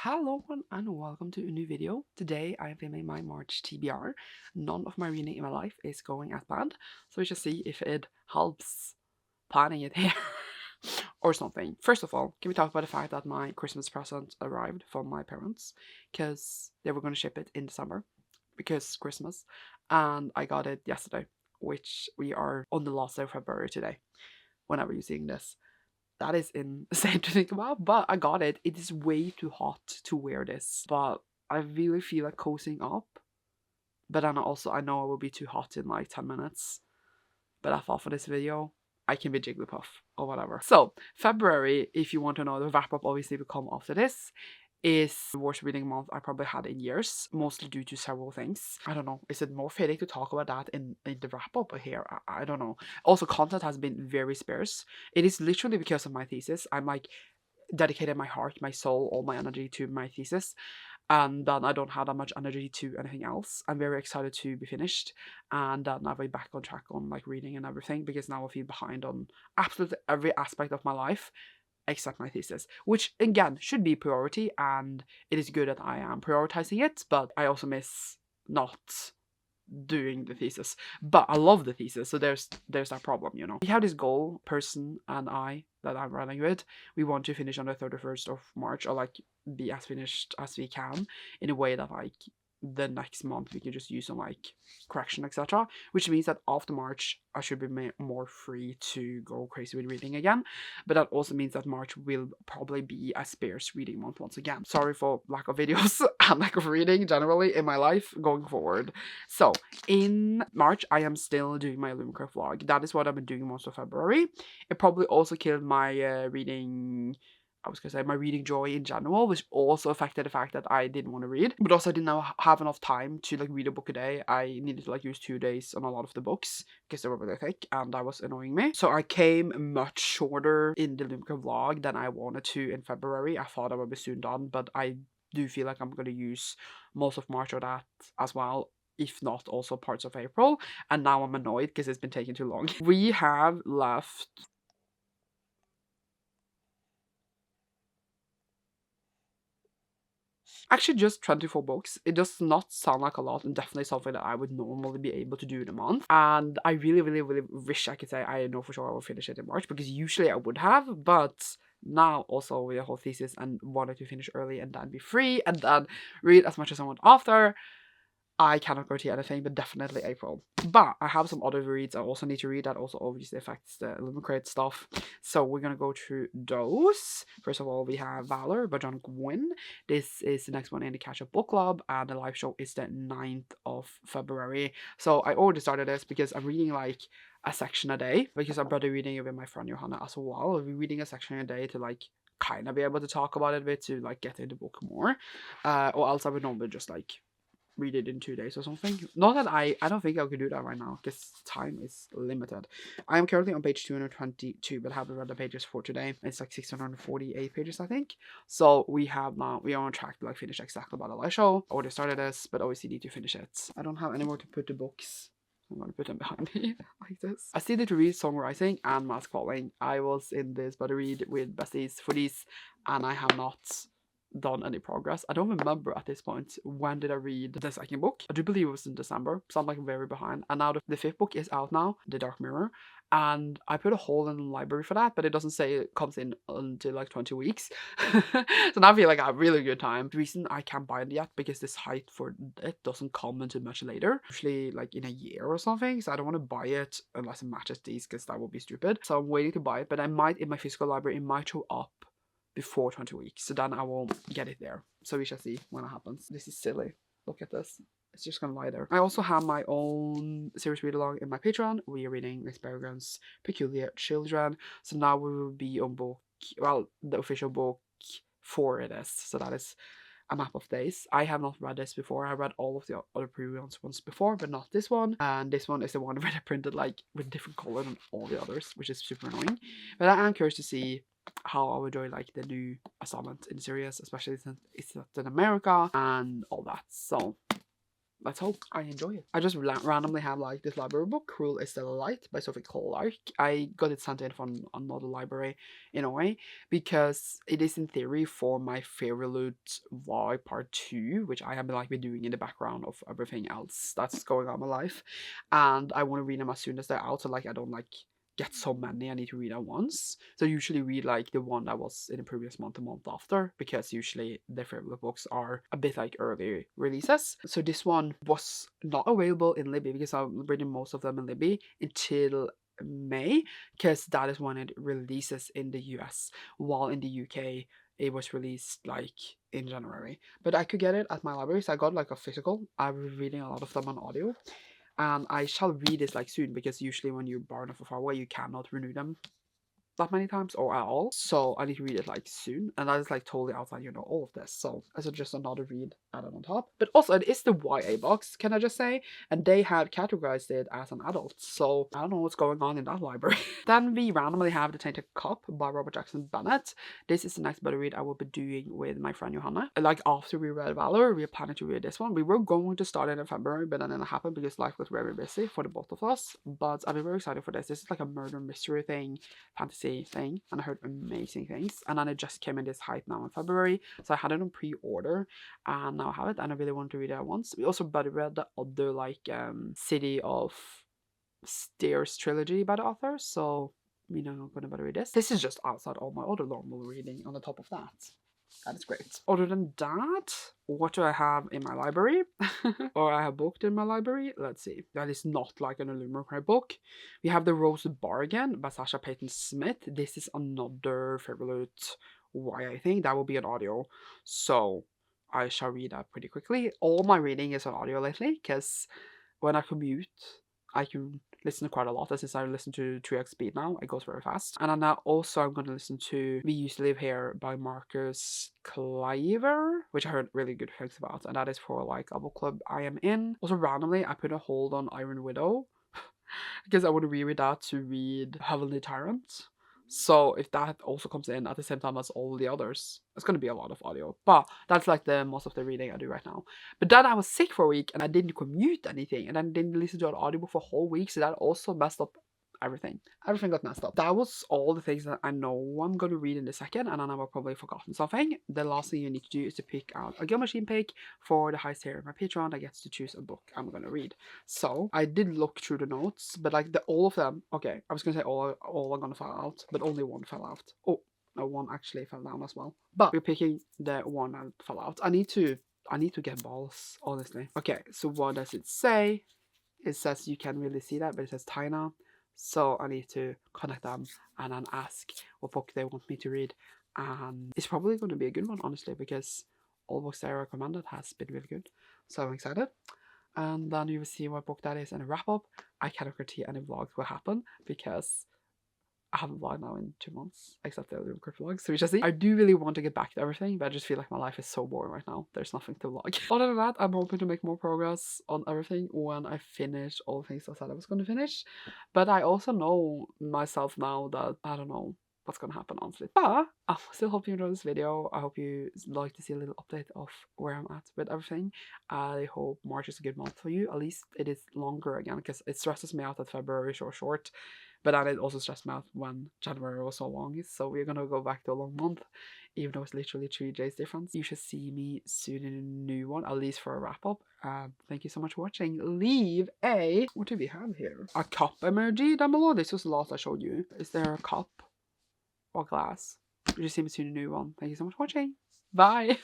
Hello and welcome to a new video. Today I am filming my March TBR. None of my reading in my life is going as planned, so we shall see if it helps planning it here or something. First of all, can we talk about the fact that my Christmas present arrived from my parents because they were going to ship it in December because Christmas, and I got it yesterday, which we are on the last day of February today, whenever you're seeing this. That is insane to think about, but I got it. It is way too hot to wear this, but I really feel like cozying up. But then also, I know it will be too hot in like 10 minutes. But I thought for this video, I can be Jigglypuff or whatever. So, February, if you want to know, the wrap up obviously will come after this, is the worst reading month I probably had in years, mostly due to several things. I don't know, is it more fitting to talk about that in the wrap up here? I don't know. Also, content has been very sparse. It is literally because of my thesis. I'm like dedicated my heart, my soul, all my energy to my thesis, and then I don't have that much energy to anything else. I'm very excited to be finished, and then I'll be back on track on like reading and everything, because now I feel behind on absolutely every aspect of my life except my thesis, which again should be priority, and it is good that I am prioritizing it, but I also miss not doing the thesis. But I love the thesis, so there's that problem, you know. We have this goal, person and I, that I'm running with. We want to finish on the 31st of March, or like be as finished as we can, in a way that like the next month we can just use some like correction, etc., which means that after March I should be more free to go crazy with reading again. But that also means that March will probably be a sparse reading month once again. Sorry for lack of videos and lack of reading generally in my life going forward. So in March I am still doing my Lumicraft vlog. That is what I've been doing most of February. It probably also killed my my reading joy in general, which also affected the fact that I didn't want to read, but also I didn't have enough time to like read a book a day. I needed to like use 2 days on a lot of the books because they were really thick, and that was annoying me. So I came much shorter in the Lumka vlog than I wanted to in February. I thought I would be soon done, but I do feel like I'm going to use most of March or that as well, if not also parts of April, and now I'm annoyed because it's been taking too long. We have left actually just 24 books. It does not sound like a lot, and definitely something that I would normally be able to do in a month. And I really, really, really wish I could say I know for sure I will finish it in March, because usually I would have, but now also with the whole thesis and wanted to finish early and then be free and then read as much as I want after, I cannot guarantee anything, but definitely April. But I have some other reads I also need to read that also obviously affects the Illumicrate stuff. So we're gonna go through those. First of all, we have Valor by John Gwynne. This is the next one in the Catch Up Book Club, and the live show is the 9th of February. So I already started this because I'm reading like a section a day, because I'm probably reading it with my friend Johanna as well. We're reading a section a day to like kind of be able to talk about it a bit, to like get into the book more. Or else I would normally just like read it in 2 days or something. Not that I don't think I could do that right now, because time is limited. I am currently on page 222, but haven't read the pages for today. It's like 648 pages, I think. So we are on track to like finish exactly by the live show. I already started this, but obviously need to finish it. I don't have anywhere to put the books. I'm gonna put them behind me like this. I still need to read Songwriting and Mask Falling. I was in this buddy read with besties for these, and I have not done any progress. I don't remember at this point when did I read the second book. I do believe it was in December, so I'm like very behind. And now the fifth book is out now, The Dark Mirror, and I put a hole in the library for that, but it doesn't say it comes in until like 20 weeks. So now I feel like I have really good time. The reason I can't buy it yet, because this height for it doesn't come until much later, usually like in a year or something, so I don't want to buy it unless it matches these, because that would be stupid. So I'm waiting to buy it, but I might, in my physical library, it might show up before 20 weeks, so then I will get it there. So we shall see when it happens. This is silly. Look at this. It's just gonna lie there. I also have my own series read along in my Patreon. We are reading Miss Peregrine's Peculiar Children. So now we will be on book, well, the official book 4 it is. So that is A Map of Days. I have not read this before. I read all of the other previous ones before, but not this one. And this one is the one where they printed like with different color than all the others, which is super annoying. But I am curious to see how I would enjoy like the new installment in the series, especially since it's set in America and all that. So let's hope I enjoy it. I just randomly have like this library book, Cruel is Still a Light by Sophie Clark. I got it sent in from another library in a way because it is in theory for my Favorite Y Part 2, which I have been doing in the background of everything else that's going on in my life. And I want to read them as soon as they're out, so like I don't like get so many I need to read at once. So I usually read like the one that was in the previous month, the month after, because usually the favorite books are a bit like early releases. So this one was not available in Libby because I'm reading most of them in Libby until May, because that is when it releases in the US, while in the UK it was released like in January. But I could get it at my library, so I got like a physical. I was reading a lot of them on audio. And I shall read this like soon because usually when you borrow them for far away, you cannot renew them that many times or at all. So I need to read it like soon. And that is like totally outside, all of this. So I suggest another read added on top. But also it is the YA box, can I just say? And they have categorized it as an adult. So I don't know what's going on in that library. Then we randomly have The Tainted Cup by Robert Jackson Bennett. This is the next better read I will be doing with my friend Johanna. Like after we read Valor, we are planning to read this one. We were going to start it in February, but then it happened because life was very busy for the both of us. But I've been very excited for this. This is like a murder mystery thing, fantasy thing, and I heard amazing things. And then it just came in this hype now in February, so I had it on pre-order and now I have it, and I really want to read it at once. We also read the other City of Stairs trilogy by the author, so I'm gonna better read this. This is just outside all my other normal reading on the top of that. That is great. Other than that, what do I have in my library? Or I have booked in my library? Let's see. That is not like an Illumicry book. We have The Rose Bargain by Sasha Payton Smith. This is another favorite YA thing. That will be an audio. So I shall read that pretty quickly. All my reading is on audio lately because when I commute, I can listen to quite a lot. And since I listen to 3x speed now, it goes very fast. And then now also I'm going to listen to We Used to Live Here by Marcus Cliver, which I heard really good things about. And that is for like a book club I am in. Also randomly, I put a hold on Iron Widow because I want to reread that to read Heavenly Tyrant. So if that also comes in at the same time as all the others, it's going to be a lot of audio. But that's like the most of the reading I do right now. But then I was sick for a week and I didn't commute anything. And I didn't listen to an audiobook for a whole week. So that also messed up everything. Everything got messed up. That was all the things that I know I'm going to read in the second. And then I've probably forgotten something. The last thing you need to do is to pick out a Guild Machine pick for the highest tier of my Patreon that gets to choose a book I'm going to read. So I did look through the notes, but like all of them, okay, I was going to say all are going to fall out, but only one fell out. Oh, no, one actually fell down as well. But we're picking the one that fell out. I need to get balls, honestly. Okay, so what does it say? It says you can't really see that, but it says Tina. So I need to contact them and then ask what book they want me to read. And it's probably going to be a good one, honestly, because all books I recommended has been really good. So I'm excited. And then you will see what book that is in a wrap up. I cannot guarantee any vlogs will happen because I haven't vlogged now in 2 months, except the other vlogs, so we shall see. I do really want to get back to everything, but I just feel like my life is so boring right now. There's nothing to vlog. Other than that, I'm hoping to make more progress on everything when I finish all the things I said I was going to finish. But I also know myself now that I don't know what's going to happen, honestly. But I still hope you enjoyed this video. I hope you like to see a little update of where I'm at with everything. I hope March is a good month for you. At least it is longer again, because it stresses me out that February is so short. But then it also stressed me out when January was so long. So we're gonna go back to a long month, even though it's literally 3 days difference. You should see me soon in a new one, at least for a wrap up. Thank you so much for watching. Leave a, what do we have here? A cup emoji down below. This was the last I showed you. Is there a cup or glass? You should see me soon in a new one. Thank you so much for watching. Bye.